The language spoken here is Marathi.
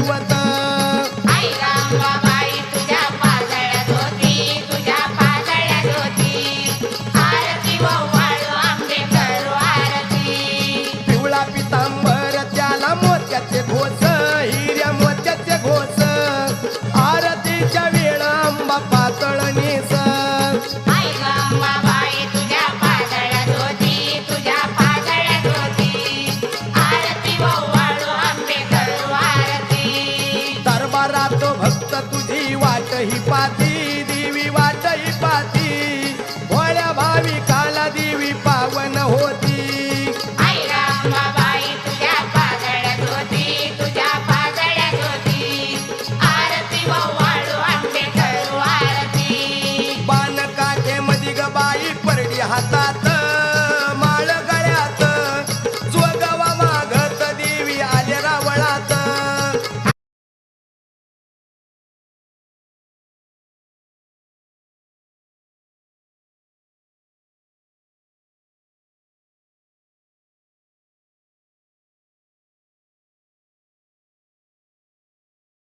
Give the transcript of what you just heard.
दैवत आई रंबाबाई तुझ्या पाजळ्यात होती, तुझ्या पाजळ्यात होती. आरती ओवाळू आंबे करू आरती. पिवळा पितांबर त्याला मोत्याचे घोस, हिऱ्या मोत्याचे घोस, आरतीच्या वेळा आंबा पातळ नेस. आई रंबाबाई तुझ्या पाजळ्यात होती, तुझ्या पाजळ्यात होती. आरती ओवाळू आंबे करू आरती. दरबारात भक्त तुझी वाट ही पाती,